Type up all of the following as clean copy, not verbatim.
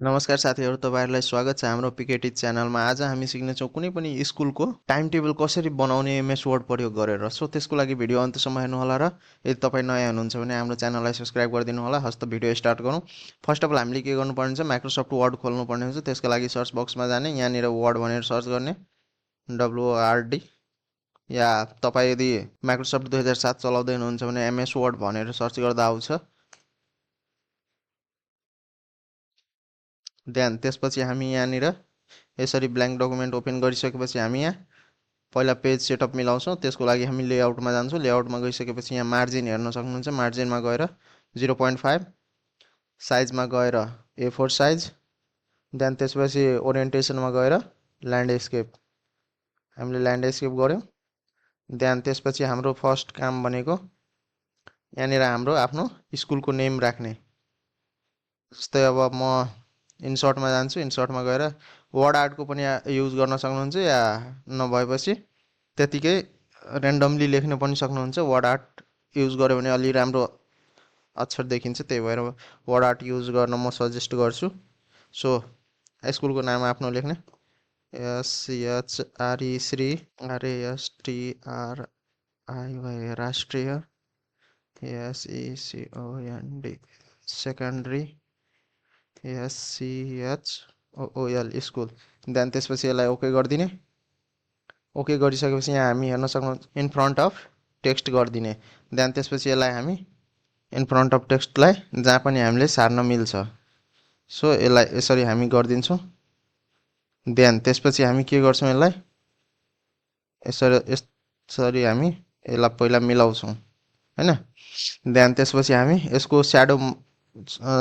नमस्कार साथीहरू, तपाईँहरूलाई स्वागत छ हाम्रो पिकेटी च्यानलमा। आज हामी सिक्नेछौँ कुनै पनि स्कुलको टाइम टेबल कसरी बनाउने एमएस वर्ड प्रयोग गरेर। त्यसको लागि भिडियो अन्तसम्म हेर्नुहोला र यदि तपाईँ नयाँ हुनुहुन्छ भने हाम्रो च्यानललाई सब्सक्राइब गरिदिनु होला। हस्त भिडियो स्टार्ट गरौँ। फर्स्ट अफ अल हामीले के गर्नुपर्ने हुन्छ, माइक्रोसफ्ट वर्ड खोल्नुपर्ने हुन्छ। त्यसको लागि सर्च बक्समा जाने, यहाँनिर वर्ड भनेर सर्च गर्ने, WORD। या तपाईँ यदि माइक्रोसफ्ट 2007 चलाउँदै हुनुहुन्छ भने एमएस वर्ड भनेर सर्च गर्दा आउँछ। त्यसपछि हामी यहाँनिर यसरी ब्ल्याङ्क डकुमेन्ट ओपन गरिसकेपछि हामी यहाँ पहिला पेज सेटअप मिलाउँछौँ। त्यसको लागि हामी लेआउटमा जान्छौँ। लेआउटमा गइसकेपछि यहाँ मार्जिन हेर्न सक्नुहुन्छ। मार्जिनमा गएर 0.5, साइजमा गएर A4 साइज। त्यसपछि ओरिएन्टेसनमा गएर ल्यान्डस्केप, हामीले ल्यान्डस्केप गऱ्यौँ। त्यसपछि हाम्रो फर्स्ट काम भनेको यहाँनिर हाम्रो आफ्नो स्कुलको नेम राख्ने। जस्तै अब म इन्सर्टमा जान्छु। इन्सर्टमा गएर वर्ड आर्टको पनि युज गर्न सक्नुहुन्छ, या नभएपछि त्यतिकै ऱ्यान्डमली लेख्न पनि सक्नुहुन्छ। वर्ड आर्ट युज गऱ्यो भने अलि राम्रो अक्षर देखिन्छ, त्यही भएर वर्ड आर्ट युज गर्न म सजेस्ट गर्छु। सो स्कुलको नाम आफ्नो लेख्ने, SHRE श्री, RASTRIY राष्ट्रिय, SECOND सेकेन्ड्री, SCHOOL स्कुल। त्यसपछि यसलाई ओके गरिदिने। ओके गरिसकेपछि यहाँ हामी हेर्न सक्नु इन फ्रन्ट अफ टेक्स्ट गरिदिने। त्यसपछि यसलाई हामी इन फ्रन्ट अफ टेक्स्टलाई जहाँ पनि हामीले सार्न मिल्छ, सो यसलाई यसरी हामी गरिदिन्छौँ। त्यसपछि हामी के गर्छौँ, यसलाई यसरी हामी यसलाई पहिला मिलाउँछौँ, होइन। त्यसपछि हामी यसको स्याडो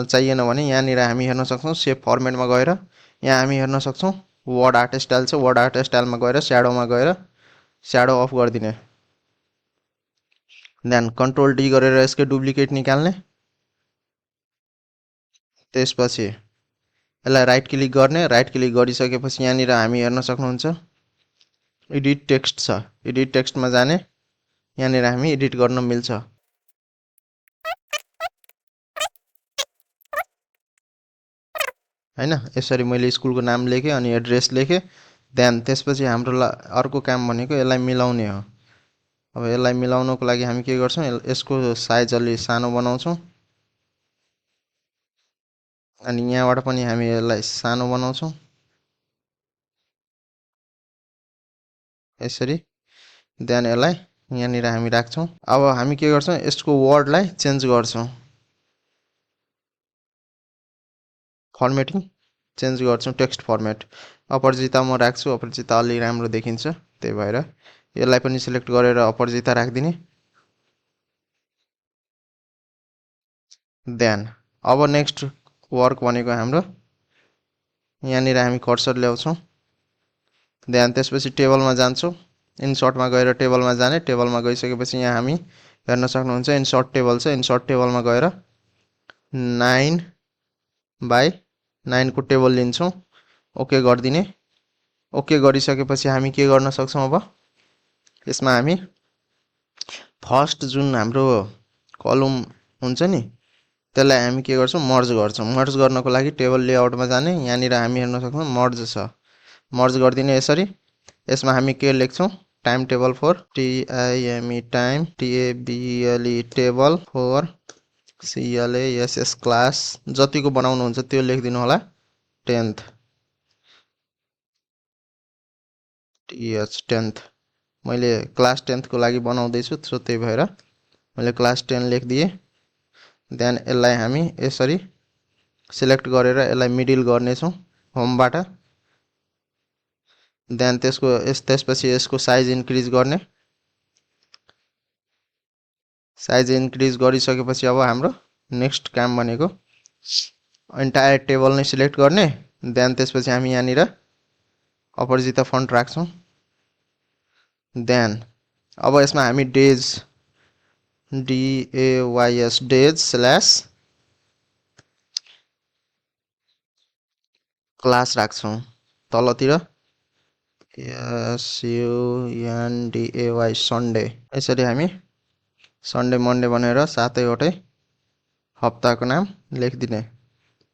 चाहिएन भने यहाँनिर हामी हेर्न सक्छौँ सेभ फर्मेटमा गएर यहाँ हामी हेर्न सक्छौँ वर्ड आर्ट स्टाइल छ। वर्ड आर्ट स्टाइलमा गएर स्याडोमा गएर स्याडो अफ गरिदिने। कन्ट्रोल डी गरेर यसको डुप्लिकेट निकाल्ने। त्यसपछि यसलाई राइट क्लिक गर्ने। राइट क्लिक गरिसकेपछि यहाँनिर हामी हेर्न सक्नुहुन्छ एडिट टेक्स्ट छ। एडिट टेक्स्टमा जाने, यहाँनिर हामी एडिट गर्न मिल्छ। होइन, यसरी मैले स्कुलको नाम लेखेँ अनि एड्रेस लेखेँ। त्यसपछि हाम्रो अर्को काम भनेको यसलाई मिलाउने हो। अब यसलाई मिलाउनको लागि हामी के गर्छौँ, यसको साइज अलि सानो बनाउँछौँ अनि यहाँबाट पनि हामी यसलाई सानो बनाउँछौँ यसरी। यसलाई यहाँनिर हामी राख्छौँ। अब हामी के गर्छौँ, यसको वर्डलाई चेन्ज गर्छौँ, फर्मेटिङ चेन्ज गर्छौँ, टेक्स्ट फर्मेट। अपराजिता म राख्छु, अपराजिता अलि राम्रो देखिन्छ, त्यही भएर यसलाई पनि सिलेक्ट गरेर अपराजिता राखिदिने। अब नेक्स्ट वर्क भनेको हाम्रो यहाँनिर हामी कर्सर ल्याउँछौँ। त्यसपछि टेबलमा जान्छौँ। इन्सर्टमा गएर टेबलमा जाने। टेबलमा गइसकेपछि यहाँ हामी हेर्न सक्नुहुन्छ इन्सर्ट टेबल छ। इन्सर्ट टेबलमा गएर 9x9 को टेबल लिन्छौँ। ओके गरिदिने। ओके गरिसकेपछि हामी के गर्न सक्छौँ, अब यसमा हामी फर्स्ट जुन हाम्रो कलम हुन्छ नि, त्यसलाई हामी के गर्छौँ, मर्ज गर्छौँ। मर्ज गर्नको लागि टेबल लेआउटमा जाने, यहाँनिर हामी हेर्न सक्छौँ मर्ज छ। मर्ज गरिदिने यसरी। यसमा हामी के लेख्छौँ, time table four, TIME time, TABLE table, four CLASS class, जतिको बनाउनुहुन्छ त्यो लेखिदिनु होला। 10th TH10th, मैले क्लास 10th को लागि बनाउँदैछु, सो त्यही भएर मैले क्लास 10 लेखिदिएँ। यसलाई हामी यसरी सिलेक्ट गरेर यसलाई मिडिल गर्नेछौँ होमबाट। त्यसपछि यसको साइज इन्क्रिज गर्ने। साइज इन्क्रिज गरिसकेपछि अब हाम्रो नेक्स्ट काम भनेको एन्टायर टेबल नै सिलेक्ट गर्ने। त्यसपछि हामी यहाँनिर अपराजिता फन्ट राख्छौँ। अब यसमा हामी days, DAYS days slash class राख्छौँ। तलतिर SUNDAY सन्डे, यसरी हामी सन्डे मन्डे भनेर सातैवटै हप्ताको नाम लेखिदिने।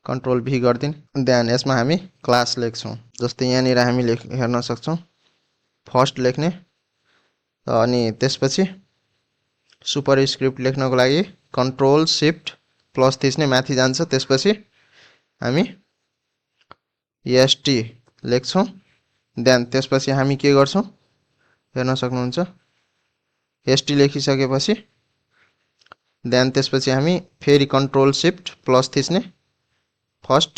कन्ट्रोल भी गरिदिने देन यसमा हामी क्लास लेख्छौँ जस्तै यहाँनिर हामी हेर्न सक्छौँ फर्स्ट लेख्ने अनि त्यसपछि सुपर स्क्रिप्ट लेख्नको लागि कन्ट्रोल सिफ्ट प्लस थिच्ने माथि जान्छ त्यसपछि हामी एसटी लेख्छौँ देन त्यसपछि हामी के गर्छौँ हेर्न सक्नुहुन्छ एसटी लेखिसकेपछि देन त्यसपछि हामी फेरि कन्ट्रोल सिफ्ट प्लस थिच्ने फर्स्ट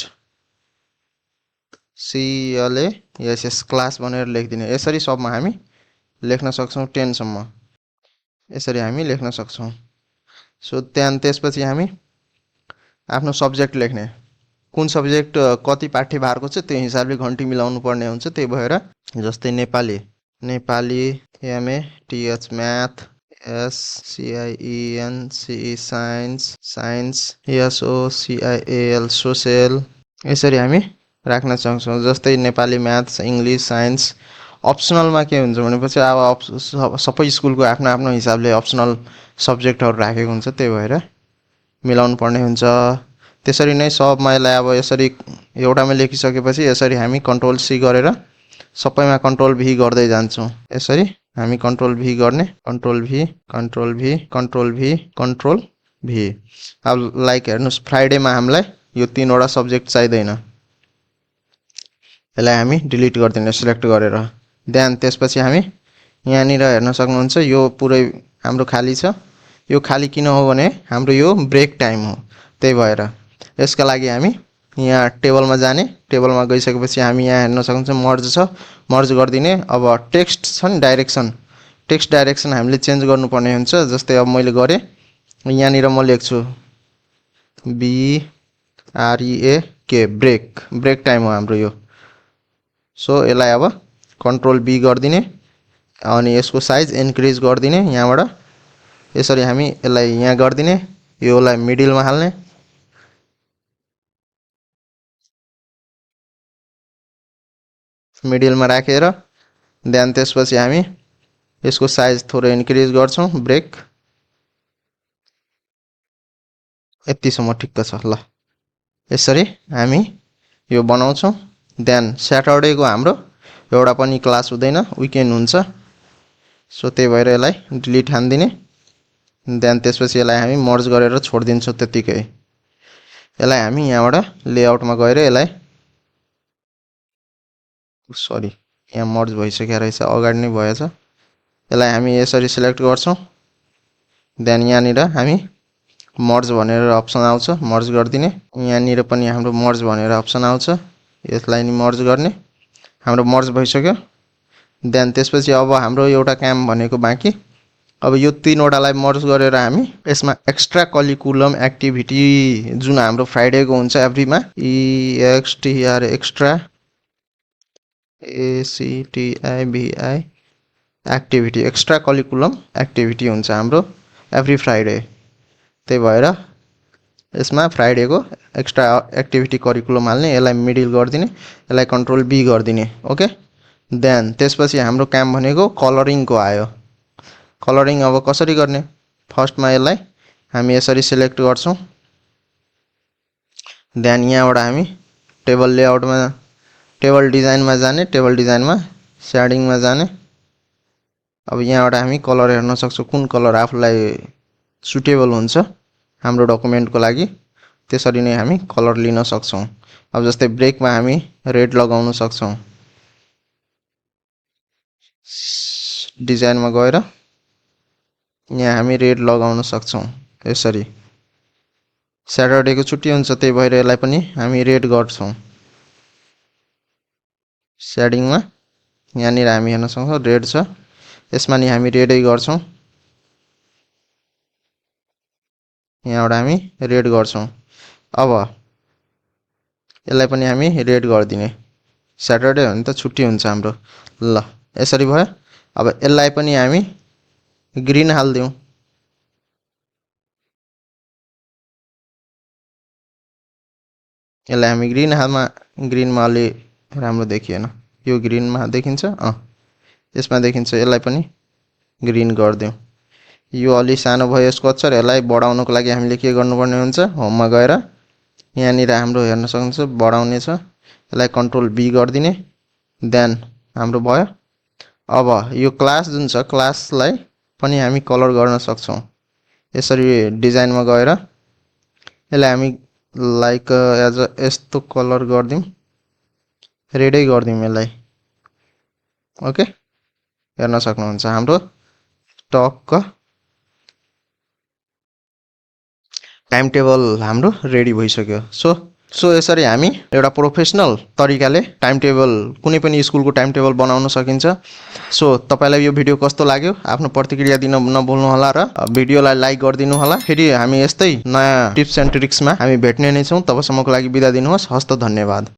CLASS क्लास भनेर लेखिदिने यसरी सबमा हामी लेख्न सक्छौँ 10 सम्म यसरी हामी लेख्न सक्छौँ सो त्यहाँ त्यसपछि हामी आफ्नो सब्जेक्ट लेख्ने कुन सब्जेक्ट कति पाठ्यभारको छ त्यो हिसाबले घन्टी मिलाउनु पर्ने हुन्छ त्यही भएर जस्तै Nepali MA TH math SCIENCE science SOCIAL social यसरी हामी राख्न सक्छौँ जस्तै नेपाली म्याथ्स इङ्ग्लिस साइन्स अप्सनलमा के हुन्छ भनेपछि अब सबै स्कुलको आफ्नो आफ्नो हिसाबले अप्सनल सब्जेक्टहरू राखेको हुन्छ त्यही भएर मिलाउनु पर्ने हुन्छ त्यसरी नै सबमा यसलाई अब यसरी एउटामा लेखिसकेपछि यसरी हामी कन्ट्रोल C गरेर सबैमा कन्ट्रोल V गर्दै जान्छौँ यसरी हामी कन्ट्रोल V गर्ने कन्ट्रोल V अब लाइक हेर्नुहोस् फ्राइडेमा हामीलाई यो 3वटा सब्जेक्ट चाहिँदैन यसलाई हामी डिलिट गरिदिने सिलेक्ट गरेर देन त्यसपछि हामी यहाँनिर हेर्न सक्नुहुन्छ यो पुरै हाम्रो खाली छ यो खाली किन हो भने हाम्रो यो ब्रेक टाइम हो त्यही भएर यसका लागि हामी यहाँ टेबलमा जाने टेबलमा गइसकेपछि हामी यहाँ हेर्न सक्नुहुन्छ मर्ज छ मर्ज गरिदिने अब टेक्स्ट छ नि टेक्स्ट डाइरेक्सन हामीले चेन्ज गर्नुपर्ने हुन्छ जस्तै अब मैले गरेँ यहाँनिर म लेख्छु BREAK ब्रेक टाइम हो हाम्रो यो सो यसलाई अब कन्ट्रोल B गरिदिने अनि यसको साइज इन्क्रिज गरिदिने यहाँबाट यसरी हामी यसलाई यहाँ गरिदिने योलाई मिडलमा हाल्ने मिडलमा राखेर देन त्यसपछि हामी यसको साइज थोरै इन्क्रिज गर्छौँ ब्रेक यतिसम्म ठिक्क छ ल यसरी हामी यो बनाउँछौँ देन स्याटरडेको हाम्रो एउटा पनि क्लास हुँदैन विकेन्ड हुन्छ सो त्यही भएर यसलाई डिलिट हानिदिने देन त्यसपछि यसलाई हामी मर्ज गरेर छोडिदिन्छौँ त्यतिकै यसलाई हामी यहाँबाट लेआउटमा गएर यसलाई सरी यहाँ मर्ज भइसकेको रहेछ अगाडि नै भएछ यसलाई हामी यसरी सिलेक्ट गर्छौँ देन यहाँनिर हामी मर्ज भनेर अप्सन आउँछ मर्ज गरिदिने यहाँनिर पनि हाम्रो मर्ज भनेर अप्सन आउँछ यसलाई नि मर्ज गर्ने हाम्रो मर्ज भइसक्यो देन त्यसपछि अब हाम्रो एउटा काम भनेको बाँकी अब यो 3वटालाई मर्ज गरेर हामी यसमा एक्स्ट्रा करिकुलम एक्टिभिटी जुन हाम्रो फ्राइडेको हुन्छ एभ्रीमा EXTR extra ACTIVI activity extra curriculum activity हुन्छ हाम्रो एभ्री फ्राइडे त्यही भएर यसमा फ्राइडेको एक्स्ट्रा एक्टिभिटी करिकुलम हाल्ने यसलाई मिडल गरिदिने यसलाई कन्ट्रोल B गरिदिने ओके देन त्यसपछि हाम्रो काम भनेको कलरिङको आयो कलरिङ अब कसरी गर्ने फर्स्टमा यसलाई हामी यसरी सिलेक्ट गर्छौँ देन यहाँबाट हामी टेबल लेआउटमा टेबल डिजाइनमा जाने टेबल डिजाइनमा सेडिङमा जाने अब यहाँबाट हामी कलर हेर्न सक्छौँ कुन कलर आफूलाई सुटेबल हुन्छ हाम्रो डकुमेन्टको लागि त्यसरी नै हामी कलर लिन सक्छौँ अब जस्तै ब्रेकमा हामी रेड लगाउन सक्छौँ डिजाइनमा गएर यहाँ हामी रेड लगाउन सक्छौँ यसरी स्याटरडेको छुट्टी हुन्छ त्यही भएर यसलाई पनि हामी रेड गर्छौँ सेडिङमा यहाँनिर हामी हेर्न सक्छौँ रेड छ यसमा नि हामी रेडै गर्छौँ यहाँबाट हामी रेड गर्छौँ अब यसलाई पनि हामी रेड गरिदिने स्याटरडे हो भने त छुट्टी हुन्छ हाम्रो ल यसरी भयो अब यसलाई पनि हामी ग्रीन हाल्दिउँ यसलाई हामी ग्रीनमा अलि राम्रो देखिएन यो ग्रीनमा देखिन्छ यसमा देखिन्छ यसलाई पनि ग्रीन गरिदिउँ यो अलि सानो भयो यसको अक्षर यसलाई बढाउनको लागि हामीले के गर्नुपर्ने हुन्छ होममा गएर यहाँनिर हाम्रो हेर्न सक्नुहुन्छ बढाउने छ, यसलाई कन्ट्रोल बी गरिदिने, देन हाम्रो भयो। अब यो क्लास जुन छ क्लासलाई पनि हामी कलर गर्न सक्छौँ। यसरी डिजाइनमा गएर यसलाई हामी लाइक एज अ यस्तो कलर गरिदिउँ, रेडै गरिदिउँ यसलाई। ओके, हेर्न सक्नुहुन्छ हाम्रो टक्क टाइम टेबल हाम्रो रेडी भइसक्यो। सो यसरी हामी एउटा प्रोफेसनल तरिकाले टाइम टेबल कुनै पनि स्कुलको टाइम टेबल बनाउन सकिन्छ। सो तपाईँलाई यो भिडियो कस्तो लाग्यो आफ्नो प्रतिक्रिया दिन नभुल्नु होला र भिडियोलाई लाइक गरिदिनु होला। फेरि हामी यस्तै नयाँ टिप्स एन्ड ट्रिक्समा हामी भेट्ने नै छौँ। तबसम्मको लागि बिदा दिनुहोस्। हस्त, धन्यवाद।